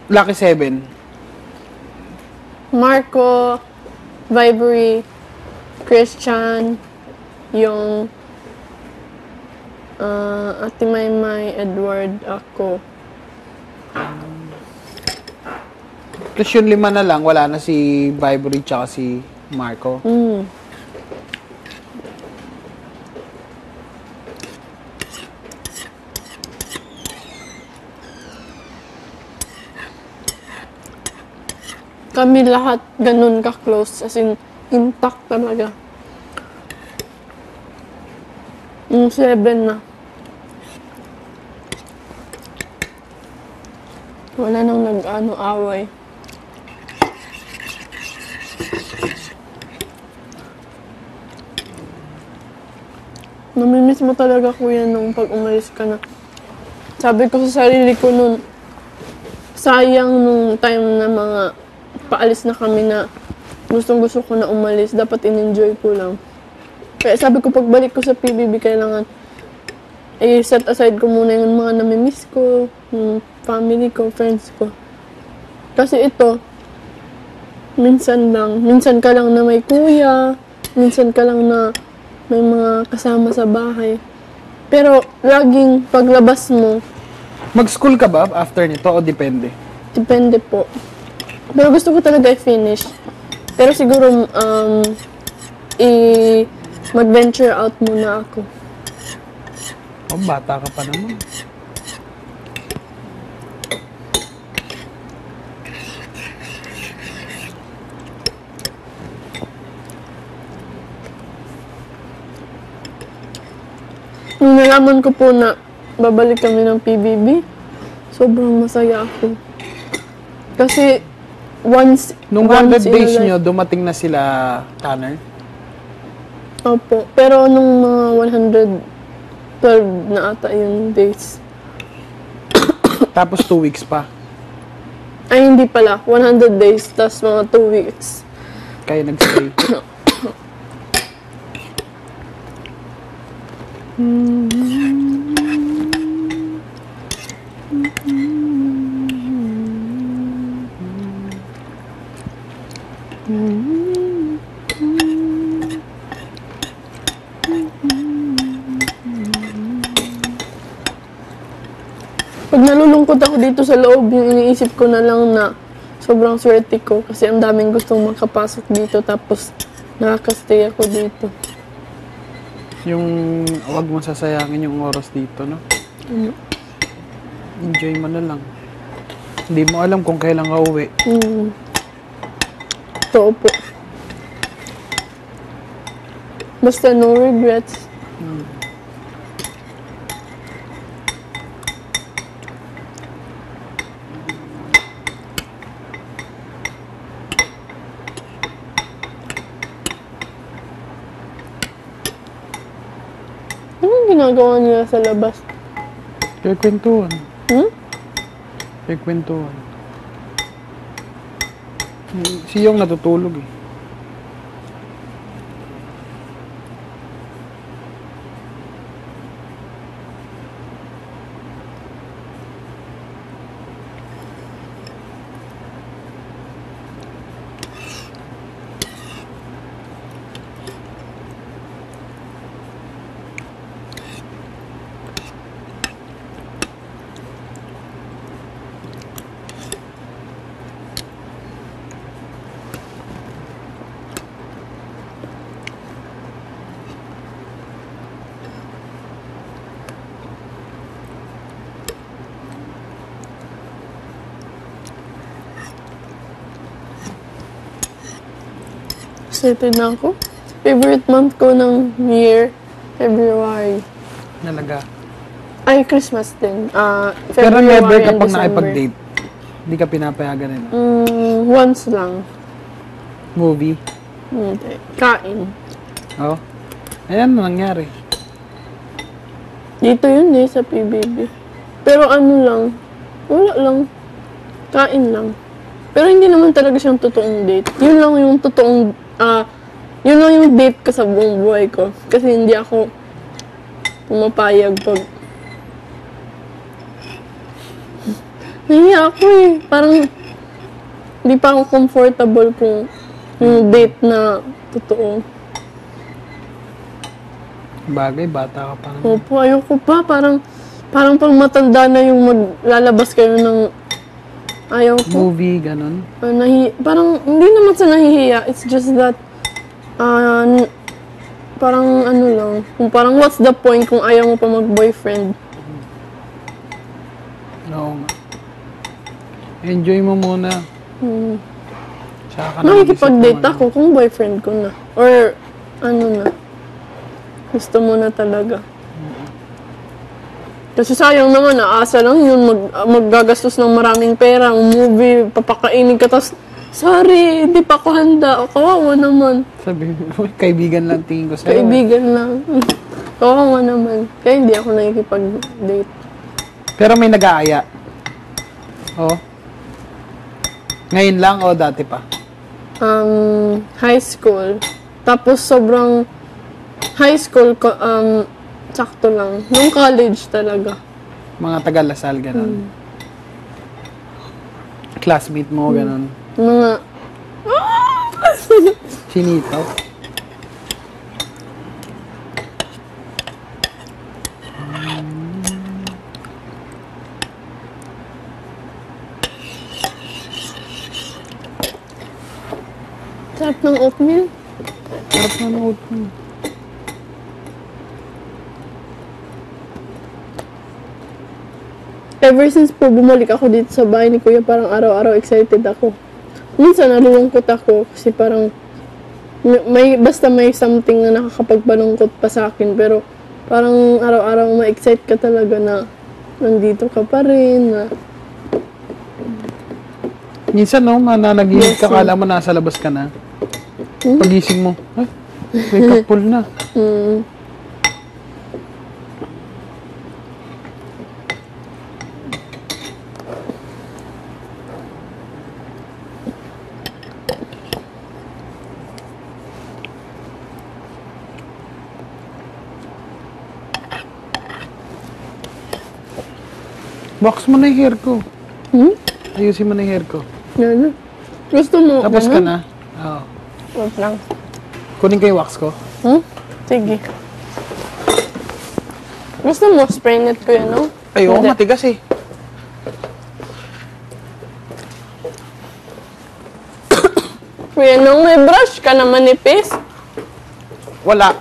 Lucky 7. Marco, Vibery, Christian, yung Ate Maymay, Edward, ako. Tapos yung 5 na lang, wala na si Vibery tsaka si Marco. Kami lahat ganun ka-close, as in, intact talaga. Yung 7 na. Wala nang away. Namimiss mo talaga, kuya, nung pag umalis ka na. Sabi ko sa sarili ko nun, sayang nung time na mga paalis na kami na gustong-gusto ko na umalis. Dapat in-enjoy ko lang. Kaya sabi ko, pagbalik ko sa PBB, kailangan i-set aside ko muna yung mga namimiss ko, yung family ko, friends ko. Kasi ito, minsan ka lang na may kuya, minsan ka lang na may mga kasama sa bahay. Pero laging paglabas mo, Mag-school ka ba after nito o depende? depende po. Pero gusto ko talaga i-finish. Pero siguro, mag-venture out muna ako. Oh, bata ka pa naman. Nung nalaman ko po na babalik kami ng PBB, sobrang masaya ako. Kasi, Nung 100 days nyo, dumating na sila, Tanner? Opo. Pero nung mga 112 na ata yung days. Tapos 2 weeks pa. Ay, hindi pala. 100 days, tas mga 2 weeks. Kaya nag-stay. Pag nalulungkot ako dito sa loob, yung iniisip ko na lang na sobrang swerte ko kasi ang daming gustong makapasok dito tapos nakaka-stay ako dito. Yung wag mo sasayangin yung oras dito, no? Enjoy mo na lang. Hindi mo alam kung kailan ka uwi. Totoo po. Basta no regrets. Anong ginagawa nila sa labas? Kaya kwentuhan. Hmm? Kaya kwentuhan. Si Yung natutulog eh. Excited na ako. Favorite month ko ng year, February. Nalaga. Ay, Christmas din. Pero February never ka and pag December. nakipag-date. Hindi ka pinapayagan nila. Once lang. Movie. Hindi. Kain. Oh. Ayan na nangyari. Dito yun sa PBB. Pero ano lang, wala lang. Kain lang. Pero hindi naman talaga siyang totoong date. Yun lang yung totoong, yun lang yung date ko sa buong buhay ko. Kasi hindi ako pumapayag pag Nahiya ako eh. Parang, hindi pa ako comfortable kung yung date na totoo. Bagay, bata ka pa naman. Opo, ayoko pa. Parang pang matanda na yung maglalabas kayo ng ayaw ko. Movie, ganun. Parang, hindi naman sa nahihiya. It's just that, parang ano lang. Kung parang what's the point kung ayaw mo pa mag-boyfriend? Oo nga. Enjoy mo muna. Tsaka ka na Nakikipag-date mag-isip ako kung boyfriend ko na. Or, ano na. Gusto mo na talaga. Kasi sayang naman, naasa lang yun, maggagastos ng maraming pera, ang movie, papakainin ka, tapos, sorry, hindi pa ako handa. O, kawawa naman. Sabi mo, kaibigan lang tingin ko sa'yo. Kaibigan lang. Kawawa naman. Kaya hindi ako nakikipag-date. Pero may nag-aaya. Oh. Ngayon lang o dati pa? High school. Tapos sobrang high school, sakto lang. Nung college talaga. Mga taga-Lasal, ganun. Classmate mo, ganun. Mga, Sinitaw. sarap ng oatmeal. Harap na nood mo. Ever since po bumalik ako dito sa bahay ni Kuya, parang araw-araw excited ako. Minsan nalulungkot ako kasi parang basta may something na nakakapagbalungkot pa sa akin, pero parang araw-araw ma-excite ka talaga na nandito ka pa rin, na Minsan, no, mananaginip Yes, ka, kala mo nasa labas ka na. Pagising mo, ay, wake up call na. Box mo na yung hair ko. Ayusin mo na yung hair ko. Yan. Gusto mo? Tapos ka ganun? na. Oo. Wait lang. Kunin ko yung wax ko. Sige. Gusto mo spray net ko yan, no? Ay, oo, Hindi. matigas eh. Kuya, nung may brush ka na manipis. Wala.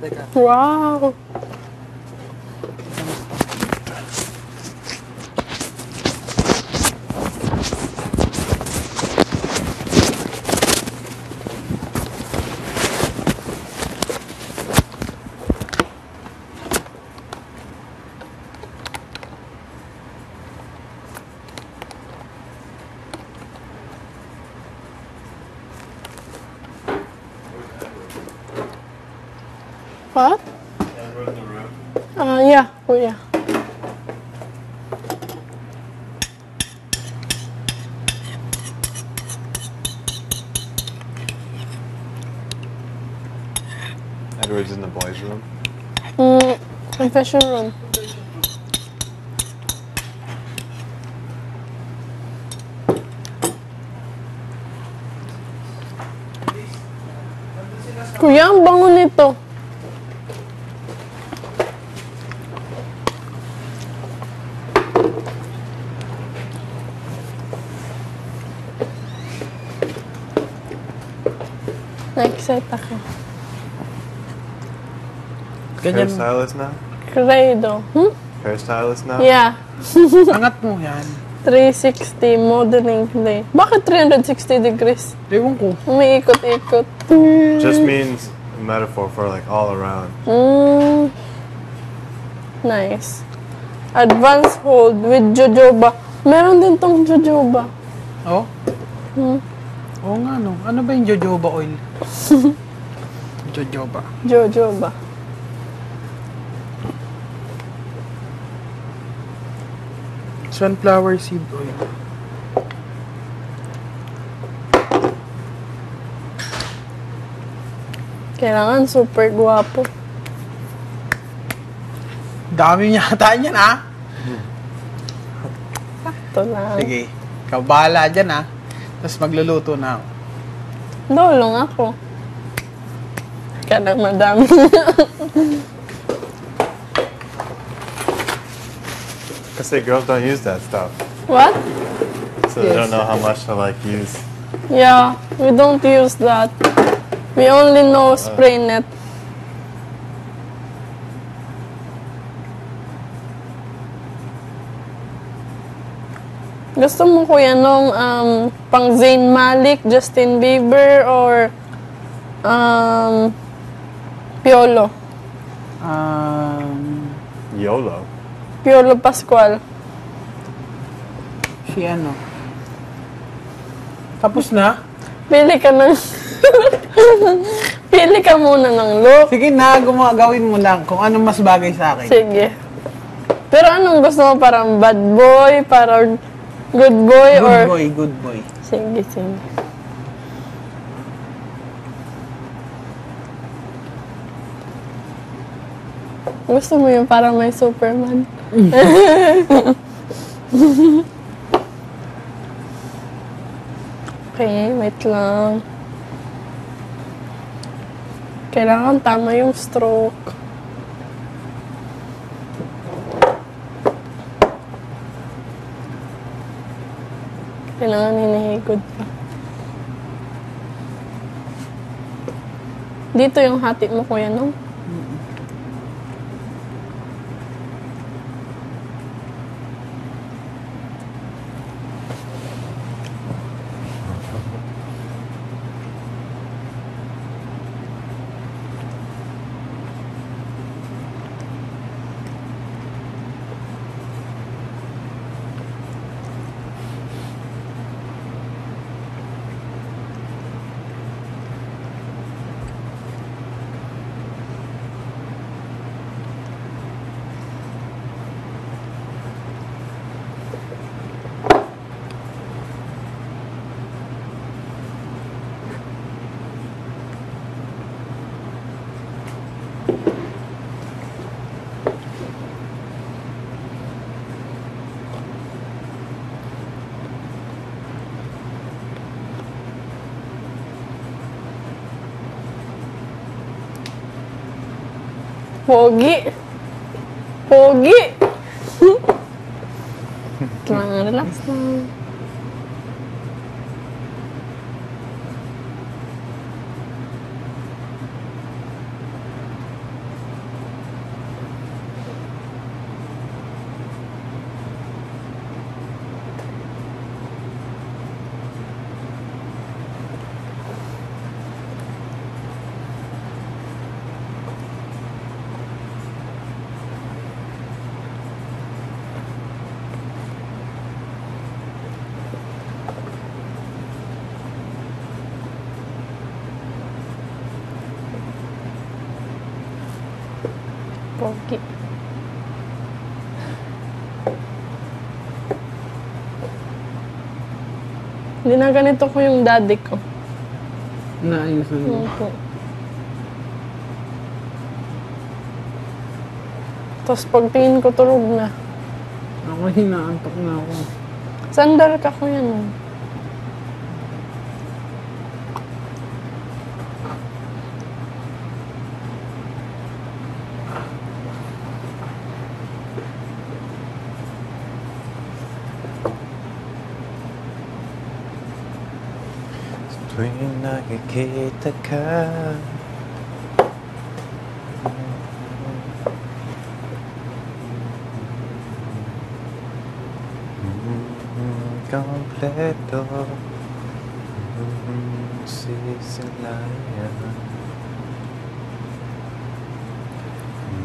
Teka. Wow! What? Yeah, Kuya. Edward's in the boys' room. Confession room. Kuya, ang bango nito. Na-excite ako. Ganyan. Hairstylist now? Credo. Hairstylist now? Yeah. Angat mo yan. 360 modeling clay. Bakit 360 degrees? Ewan ko. Umiikot-ikot. Just means a metaphor for like all around. Nice. Advanced hold with jojoba. Meron din tong jojoba. Oh? Oo nga, no. Ano ba yung jojoba oil? Jojoba. Jojoba. Sunflower seed oil. Kailangan super guwapo. Dami yata yan, ah. Ito lang. Sige. Ikaw bahala dyan, ah. Tapos magluluto na ako. Dolong ako. Kaya lang madami. Kasi girls don't use that stuff. What? So they don't Yes. know how much to like use. Yeah, we don't use that. We only know spray net. Gusto mo kuya nung pang Zayn Malik, Justin Bieber, or Piolo? YOLO. Piolo Pascual. Si ano? Tapos na? Pili ka ng... Pili ka muna ng look. Sige na, gawin mo lang kung ano mas bagay sa akin. Sige. Pero anong gusto mo? Parang bad boy? Parang good boy? Good or... boy, good boy. Sige, sige. Gusto mo yung parang may Superman? Okay, wait lang. Kailangan tama yung stroke. Kailangan hinihigod pa. Dito yung hati mo, kuya, no? Pogi. Pogi. Kailangan relax lang. Pogi. Hindi na ganito ko yung daddy ko. Naayos na yun. Opo. Tapos pagtingin ko, tulog na. Ako hinaantok na ako. Sandal ka, kuya, no? tuwing nakikita ka. Kompleto sisilayan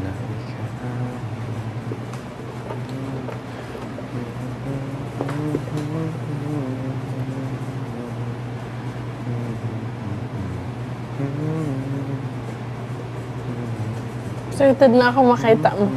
na ikaw. Excited na ako makita mo.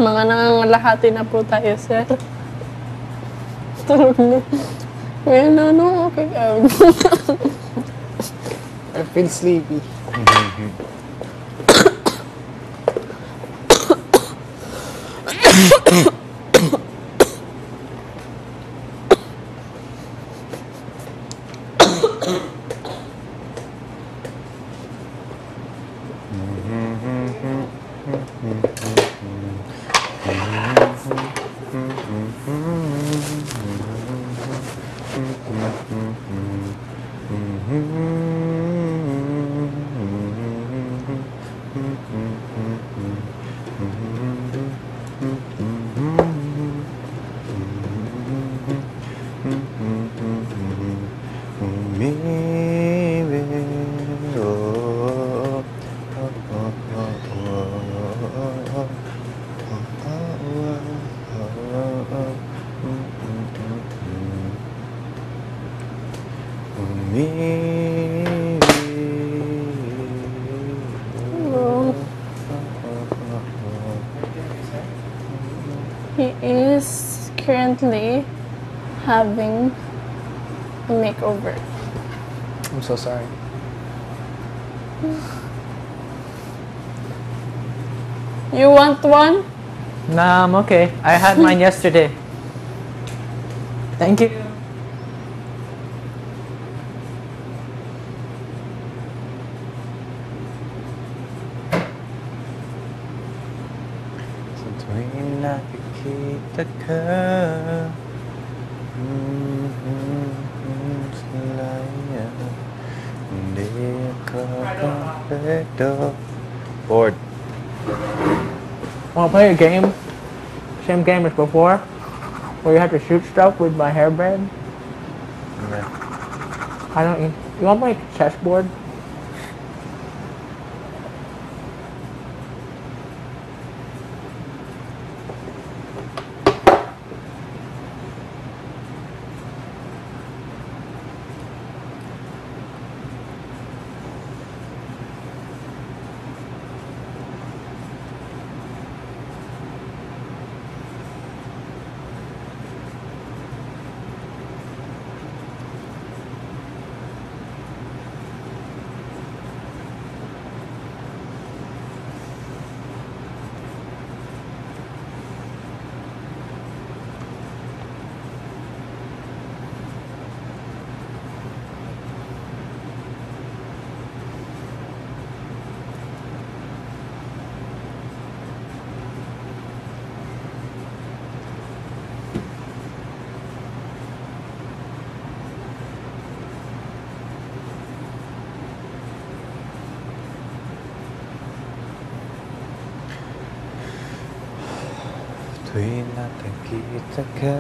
Mga nangangalahati na po tayo, sir. Tulog na. Ngayon na, no? Okay. I feel sleepy. He is currently having a makeover. I'm so sorry. You want one? Nah, I'm okay. I had mine yesterday. Thank you. Sa tuwing nakikita ka, silayan, hindi ka kompleto. Bored. Wanna play a game? Same game as before? Where you have to shoot stuff with my hairband? Yeah. I don't. You wanna play chessboard? tuwing nakikita ka.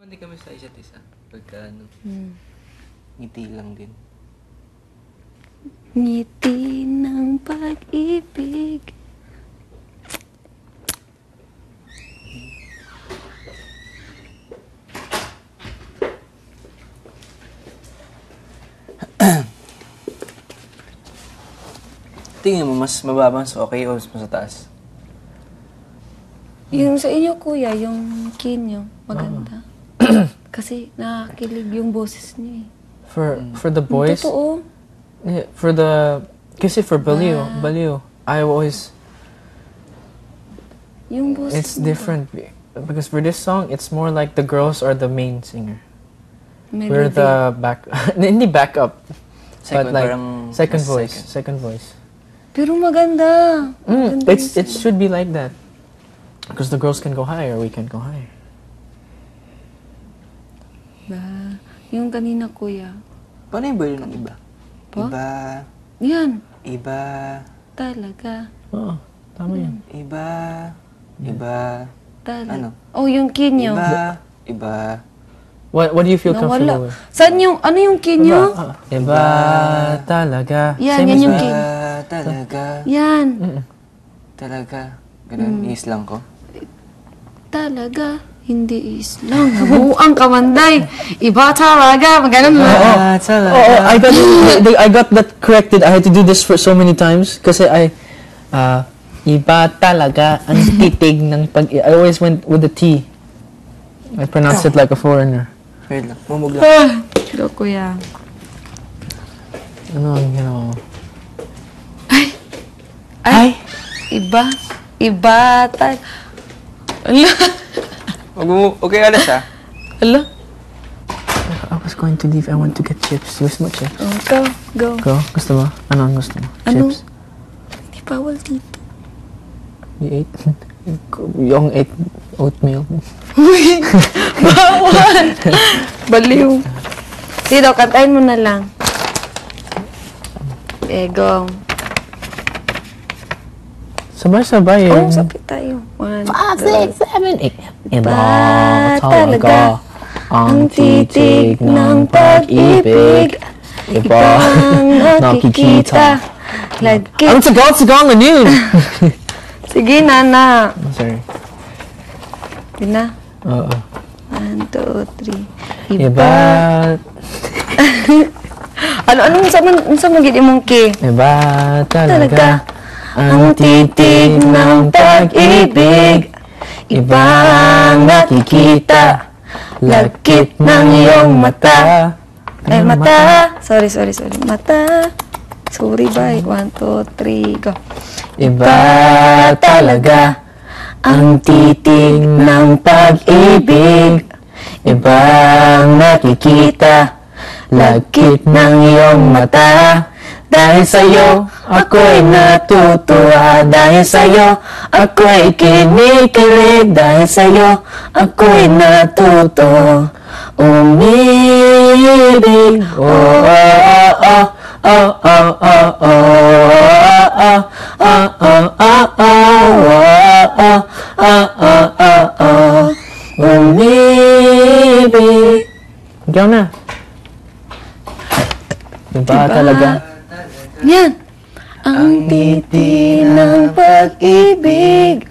Hindi kami sa isa't isa. Pagka ano, ngiti lang din. Ngiti ng pag-ibig. Tingin mo, mas mababa, mas okay o mas taas? Yung sa inyo, kuya, yung kinyo, maganda. Kasi nakakilig yung boses niyo eh. For the boys, Totoo. yeah, kasi for Baliw, I always, Yung boses it's niyo. different. Because for this song, it's more like the girls are the main singer. Melody. We're the back, hindi backup. Second, But like, parang second mas voice. second. Second voice. Pero maganda. Maganda It should be like that. Because the girls can go higher, we can go higher. Ba, yung kanina, kuya. Paano yung version ng iba? Po? Iba, Yan. iba, Talaga. Oo, tama yan. iba, iba, Talaga. Ano? Oh, yung kinyo. iba, iba. What do you feel comfortable Nawala. with? Saan yung, ano yung kinyo? Iba talaga. Yan, Same yan as yung me. kin. Talaga, Yan. talaga. Ganun, i-slang ko. Talaga. Hindi islang. Nabuang kamanday. Iba talaga. Maganon mo. Talaga. Oh, I got that corrected. I had to do this for so many times kasi iba talaga ang titig ng pag. I always went with the T. I pronounced it like a foreigner. Wait lang, mumug lang. Go, kuya. Ano ang ginawa mo? Ay. Iba. Iba talaga. Ala. Okay, alas ah. Ala. I was going to leave. I want to get chips. Gusto mo chips? Oh, go. Go. Go. Gusto mo? Ano ang gusto mo? Ano? Chips? Di bawal dito. You ate? Yung ate oatmeal. Uy! Bawal! Baliw. Sino, kantayin mo na lang. Go. Sabay-sabay yun. Oh, sapit tayo. 1, 5, 6, 7, 8. Iba talaga talaga ang titig ng pag-ibig. Iba nakikita. Lagkit. Ang sagal-sagal na yun! Sige, nana. Sorry. Yun na. Oo. 1, 2, 3. Iba. Ano sa magiging mong ki? Iba talaga Ang titig ng pag-ibig. Ibang nakikita. Lagkit ng iyong mata. Ay, mata. Sorry. Mata. Sorry, bye. 1, 2, 3, go. Iba talaga ang titig ng pag-ibig. Ibang nakikita, lagkit ng iyong mata. Dahil sa'yo, ako'y natutuwa. Dahil sa'yo, ako'y kinikilig. Dahil sa'yo, ako'y natuto umibig. Oh, oh, oh, oh, oh, oh, oh, oh, oh, oh, oh, oh, umibig. Ikaw na. Iba talaga. Yan. Ang titi ng pag-ibig,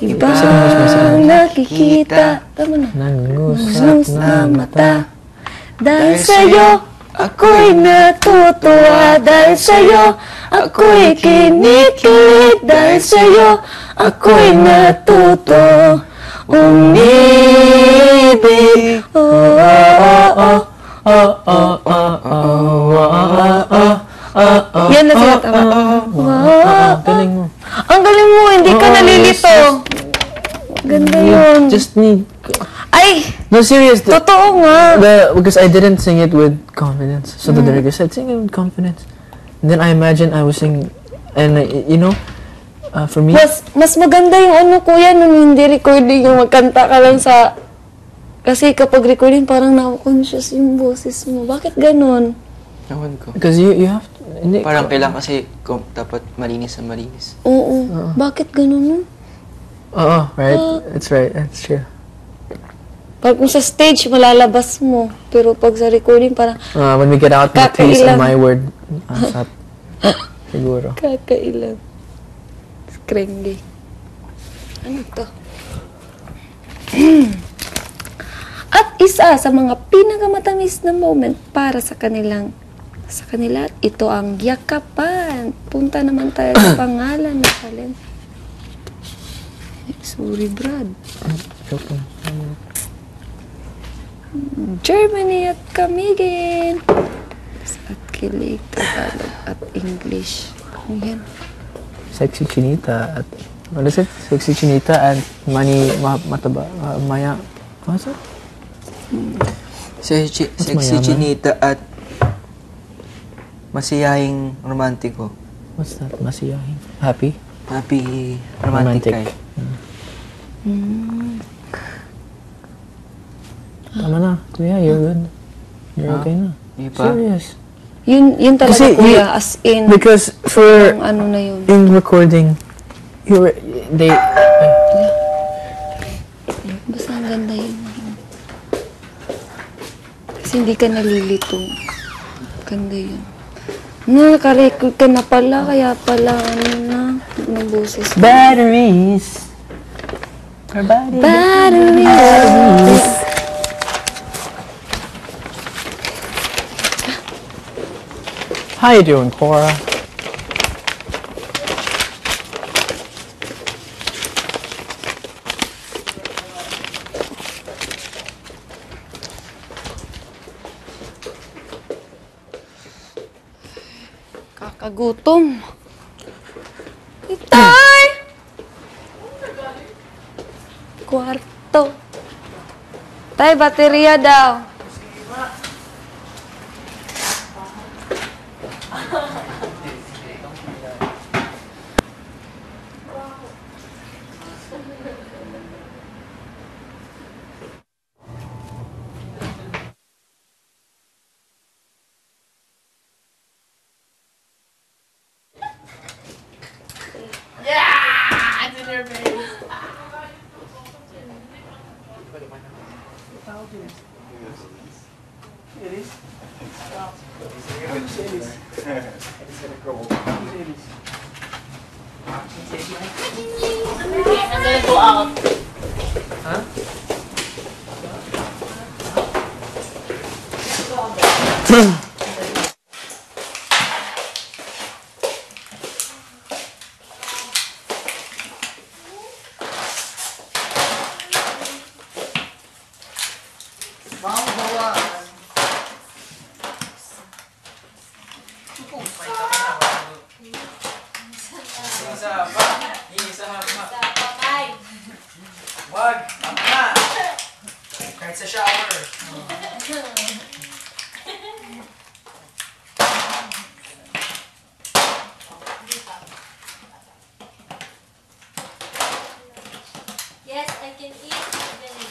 ibang nakikita. Tama na. Nangusap na mata. Dahil sa'yo, ako'y natutuwa. Dahil sa'yo, ako'y kinikilig. Dahil sa'yo, ako'y natuto umibig. Oh, oh, oh, oh, oh, oh. Yan na siya, tama. Wow. Galing mo. Ang galing mo, hindi ka nalilito. Ganda yun. Just need... Ay, No, serious. totoo nga. Because I didn't sing it with confidence. So the director said, sing it with confidence. And then I imagine I was singing... And, you know, for me... Mas maganda yung ano, kuya, nung hindi recording, yung magkanta ka lang sa... Kasi kapag recording, parang na-conscious yung boses mo. Bakit ganun? Ewan ko. Because you have to... Hindi, Parang kailangan kasi dapat malinis na malinis. Oo. Bakit ganun nun? Oo, right? That's right. That's true. Pag kung sa stage, malalabas mo. Pero pag sa recording, parang When we get out, my taste Kakailang. and my word. Asap. Siguro. kakailan. Skrengi. Ano to? At isa sa mga pinakamatamis na moment para sa kanila, ito ang yakapan. Punta naman tayo sa pangalan na Kalen. Sorry, Brad. Germany at Kamigin. At Kilig, Tagalog at English. Ano yan? Sexy Chinita at... What is it? Sexy Chinita and Mataba... Maya... What's it? Sexy mayaman? Chinita at masiyahing romantiko. What's that? Masiyahin? Happy? Happy romantic guy. Tama na. Kuya, you're good. You're okay na. Di ba? Serious. Yun talaga, Kasi kuya, as in, Because for... ang ano na yun. In recording, they... Basta ang ganda yun. Kasi hindi ka nalilito. Ganda yun. Naka-record ka na pala, kaya pala, ano na, ng boses. Batteries. Her body. Batteries. How you doing, Cora? Kakagutom. Itay! Kwarto. Tay, baterya daw. Yes, I can eat even